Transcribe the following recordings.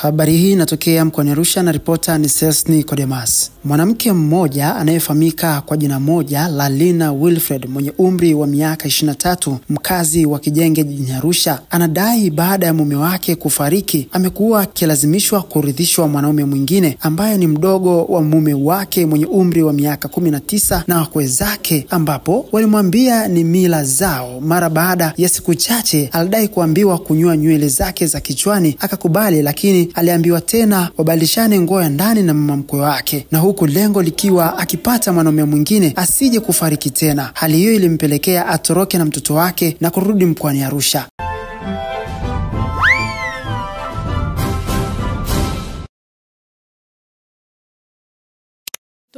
Habari hii inatokea mkoani Arusha na ripota ni Sesni Kodemas. Mwanamke mmoja anayefahamika kwa jina moja la Lina Wilfred mwenye umri wa miaka 23, mkazi wa Kijenge jijini Arusha, anadai baada ya mume wake kufariki amekuwa akilazimishwa kuridhishwa mwanaume mwingine ambaye ni mdogo wa mume wake mwenye umri wa miaka 19 na wakwe zake, ambapo walimwambia ni mila zao. Mara baada ya siku chache alidai kuambiwa kunyoa nywele zake za kichwani, akakubali, lakini aliambiwa tena wabadilishane nguo ya ndani na mama mkwe wake, na huku lengo likiwa akipata mwanaume mwingine asije kufariki tena. Hali hiyo ilimpelekea atoroke na mtoto wake na kurudi mkoani Arusha.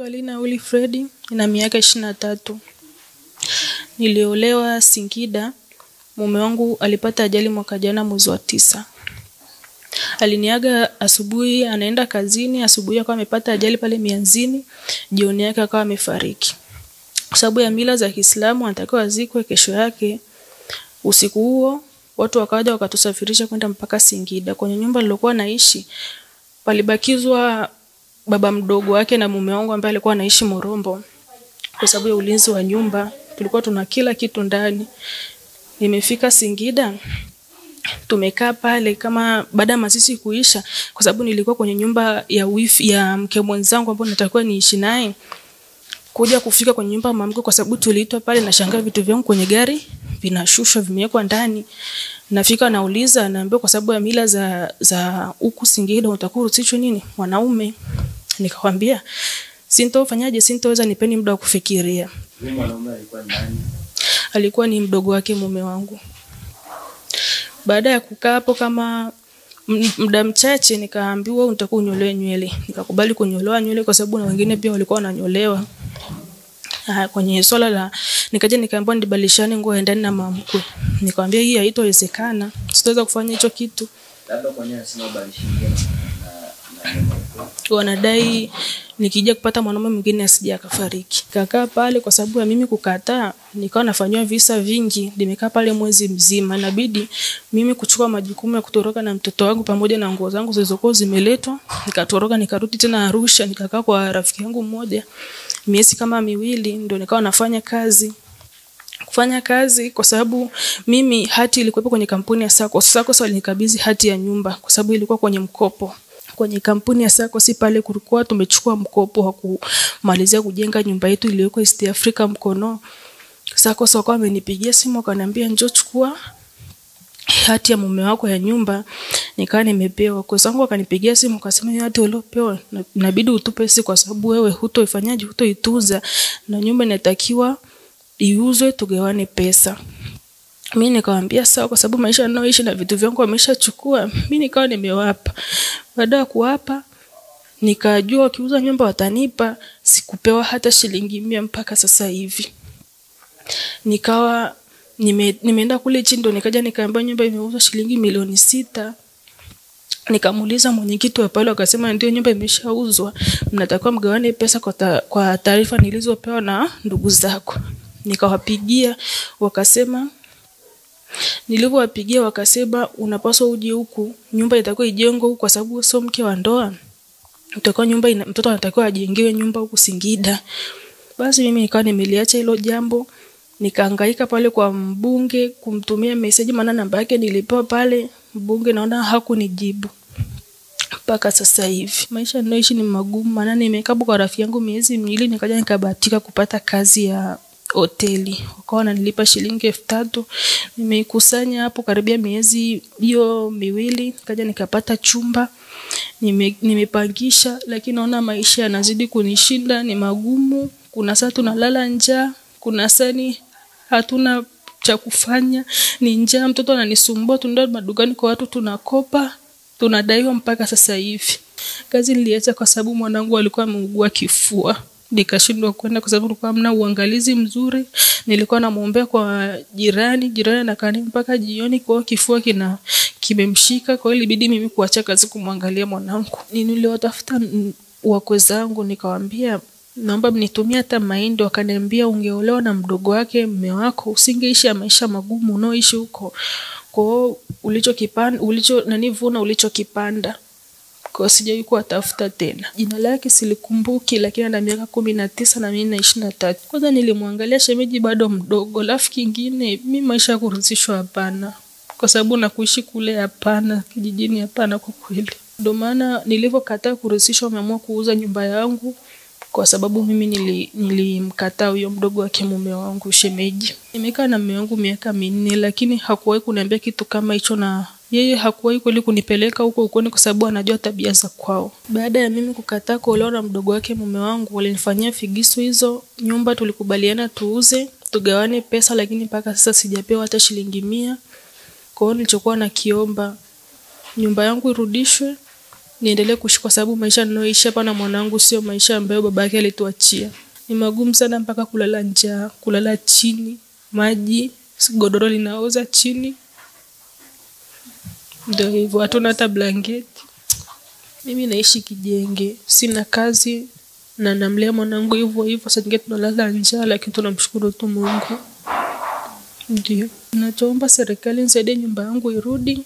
Lina Wilfred ina miaka 23. Niliolewa Singida. Mume wangu alipata ajali mwaka jana mwezi wa 9. Aliniaga asubuhi, anaenda kazini, asubuhi akawa amepata ajali pale Mianzini, jioni yake akawa amefariki. Kwa sababu ya mila za Kiislamu anatakiwa azikwe kesho yake. Usiku huo watu wakaja wakatusafirisha kwenda mpaka Singida. Kwenye nyumba nilokuwa naishi palibakizwa baba mdogo wake na mume wangu ambaye alikuwa anaishi Morombo. Kwa sababu ya ulinzi wa nyumba tulikuwa tuna kila kitu ndani. Nimefika Singida, tumekaa pale kama baada ya masisi kuisha, kwa sababu nilikuwa kwenye nyumba ya wifi ya mke mwenzangu ambaye natakuwa niishi naye. Kuja kufika kwenye nyumba mamko, kwa sababu tuliitwa pale, na shangaa vitu vyangu kwenye gari vinashushwa vimewekwa ndani. Nafika nauliza, naambiwa kwa sababu ya mila za huku Singida utakuwa usitwe nini wanaume. Nikamwambia sintofanyaje, sintoweza, nipeni muda wa kufikiria. Mwanaume alikuwa ndani? Alikuwa ni mdogo wake mume wangu. Baada ya kukaa hapo kama muda mchache, nikaambiwa utakuwa unyolewe nywele. Nikakubali kunyolewa nywele kwa sababu na wengine pia walikuwa wananyolewa. Kwenye swala la nikaja nikaambiwa nibadilishane nguo ndani na mama mkwe. Nikamwambia hii haitowezekana, sitaweza kufanya hicho kitu. Labda kwa nini asema badilishane na wanadai nikija kupata mwanaume mwingine asije akafariki. Kakaa pale kwa sababu ya mimi kukataa, nikawa nafanywa visa vingi. Nimekaa pale mwezi mzima, inabidi mimi kuchukua majukumu ya kutoroka na mtoto wangu pamoja na nguo zangu zilizokuwa zimeletwa. Nikatoroka nikarudi tena Arusha, nikakaa kwa rafiki yangu mmoja miezi kama 2, ndio nikawa nafanya kazi. Kufanya kazi kwa sababu mimi hati ilikuwa kwenye kampuni ya SACCOS walinikabidhi hati ya nyumba kwa sababu ilikuwa kwenye mkopo. Kwenye kampuni ya SACCOS pale kulikuwa tumechukua mkopo wa kumalizia kujenga nyumba yetu iliyoko East Africa Mkono. SACCOS wakawa wamenipigia simu wakaniambia njoo chukua hati ya mume wako ya nyumba. Nikawa nimepewa. Kwa sababu wakanipigia simu wakasema hati uliopewa inabidi utupe sisi kwa sababu wewe hutoifanyaje, hutoitunza, na nyumba inatakiwa iuzwe tugawane pesa. Mimi nikamwambia sawa, kwa sababu maisha ninayoishi na vitu vyangu wameshachukua. Mimi nikawa nimewapa. Baada ya kuwapa nikajua wakiuza nyumba watanipa. Sikupewa hata shilingi 100 mpaka sasa hivi. Nikawa nimeenda kule chini, ndo nikaja nikaambiwa nyumba imeuzwa shilingi milioni 6. Nikamuuliza mwenyekiti wa pale, akasema ndio nyumba imeshauzwa, mnatakiwa mgawane pesa kwa taarifa nilizopewa na ndugu zako. Nikawapigia wakasema, nilivyowapigia wakasema unapaswa uje huku, nyumba itakuwa ijengwe huku kwa sababu sio mke wa ndoa. Utakuwa nyumba mtoto anatakiwa ajengewe nyumba huku Singida. Basi mimi nikawa nimeliacha hilo jambo, nikahangaika pale kwa mbunge kumtumia message, maana namba yake nilipewa pale. Mbunge naona hakunijibu mpaka sasa hivi. Maisha ninayoishi ni magumu, maana nimekaa kwa rafiki yangu miezi 2, nikaja nikabahatika kupata kazi ya hoteli. Wakawa wananilipa shilingi 3000. Nimeikusanya hapo karibia miezi hiyo 2, nikaja nikapata chumba. Nimepangisha, lakini naona maisha yanazidi kunishinda, ni magumu. Kuna saa tunalala njaa, kuna saa hatuna cha kufanya, ni njaa, mtoto ananisumbua, tunaenda madukani kwa watu tunakopa, tunadaiwa mpaka sasa hivi. Kazi niliacha kwa sababu mwanangu alikuwa ameugua kifua. Nikashindwa kwenda kwa sababu kulikuwa hamna uangalizi mzuri. Nilikuwa namuombea kwa jirani anakani mpaka jioni kwa kifua kimemshika. Kwa hiyo ilibidi mimi kuacha kazi kumwangalia mwanangu. Niliwatafuta wakwe zangu nikawaambia naomba mnitumie hata mahindi, wakaniambia ungeolewa na mdogo wake mume wako usingeishi maisha magumu unaoishi huko. Kwa ulichokipanda ulichokipanda. Kwa sijawahi kuwatafuta tena. Jina lake silikumbuki, lakini ana miaka 19 na mimi na 23. Kwanza nilimwangalia shemeji bado mdogo. Alafu kingine, mimi maisha ya kuridhishwa hapana. Kwa sababu na kuishi kule hapana, kijijini hapana kwa kweli. Ndio maana nilivyokataa kuridhishwa nimeamua kuuza nyumba yangu kwa sababu mimi nilimkataa huyo mdogo wake mume wangu shemeji. Nimekaa na mume wangu miaka 4 lakini hakuwahi kuniambia kitu kama hicho, na yeye hakuwahi kweli kunipeleka huko ukoni kwa sababu anajua tabia za kwao. Baada ya mimi kukataa kuolewa na mdogo wake mume wangu, walinifanyia figisu hizo. Nyumba tulikubaliana tuuze, tugawane pesa, lakini mpaka sasa sijapewa hata shilingi 100. Kwa hiyo nilichokuwa nakiomba nyumba yangu irudishwe, niendelee kuishi kwa sababu maisha ninayoishi hapa na mwanangu sio maisha ambayo babake alituachia. Ni magumu sana, mpaka kulala njaa, kulala chini, maji, godoro linaoza chini. Ndio hivyo, hatuna hata blanketi. Mimi naishi kijenge, sina kazi na namlea mwanangu hivyo hivyo. Sasa ninge tunalala njaa, lakini tunamshukuru tu Mungu. Ndio nachoomba serikali nisaidie nyumba yangu irudi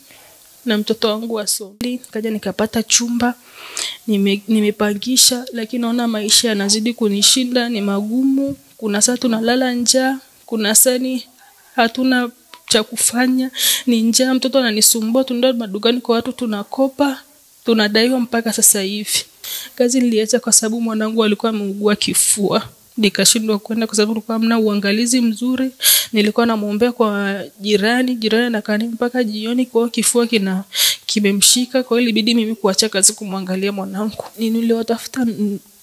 na mtoto wangu asome. Kaja nikapata chumba, nimepangisha, lakini naona maisha yanazidi kunishinda, ni magumu. Kuna saa tunalala njaa, kuna saa hatuna cha kufanya, ni njaa, mtoto ananisumbua, tunaenda madukani kwa watu tunakopa, tunadaiwa mpaka sasa hivi. Kazi niliacha kwa sababu mwanangu alikuwa ameugua kifua. Nikashindwa kwenda kwa sababu kulikuwa hamna uangalizi mzuri. Nilikuwa namuombea kwa jirani anakani mpaka jioni, kwa kifua kimemshika. Kwa hiyo ilibidi mimi kuacha kazi kumwangalia mwanangu. Niliwatafuta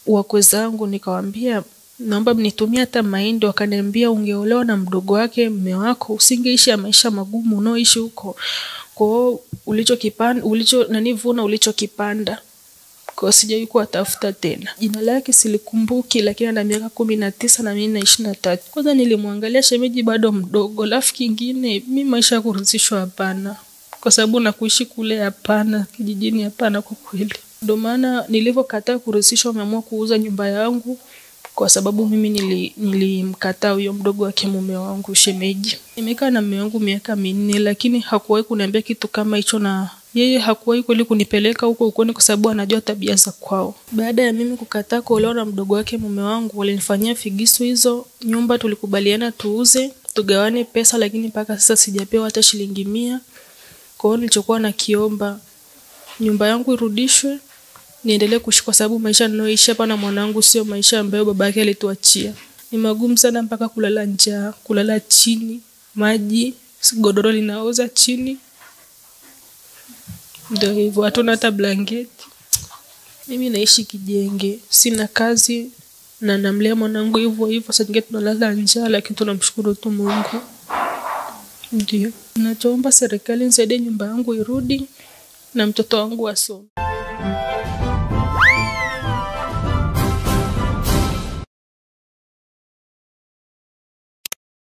wakwe zangu nikawaambia naomba mnitumie hata mahindi, wakaniambia ungeolewa na mdogo wake mume wako usingeishi maisha magumu unaoishi huko. Kwa hiyo ulichokipanda. Kwa sijawahi kuwatafuta tena. Jina lake silikumbuki, lakini ana miaka 19 na mimi na 23. Kwanza nilimwangalia shemeji bado mdogo. Alafu kingine, mimi maisha ya kuridhishwa hapana. Kwa sababu na kuishi kule hapana, kijijini hapana kwa kweli. Ndio maana nilivyokataa kuridhishwa nimeamua kuuza nyumba yangu kwa sababu mimi nilimkataa huyo mdogo wake mume wangu shemeji. Nimekaa na mume wangu miaka 4 lakini hakuwahi kuniambia kitu kama hicho, na yeye hakuwahi kweli kunipeleka huko ukoni kwa sababu anajua tabia za kwao. Baada ya mimi kukataa kuolewa na mdogo wake mume wangu, walinifanyia figisu hizo. Nyumba tulikubaliana tuuze, tugawane pesa, lakini mpaka sasa sijapewa hata shilingi 100. Kwa hiyo nilichokuwa nakiomba nyumba yangu irudishwe, niendelee kuishi kwa sababu maisha ninayoishi hapa na mwanangu sio maisha ambayo babake alituachia. Ni magumu sana, mpaka kulala njaa, kulala chini, maji, godoro linaoza chini. Ndio hivyo, hatuna hata blanketi. Mimi naishi kijenge, sina kazi na namlea mwanangu hivyo hivyo. Sasa ninge tunalala njaa, lakini tunamshukuru tu Mungu. Ndio nachoomba serikali nisaidie nyumba yangu irudi na mtoto wangu asome.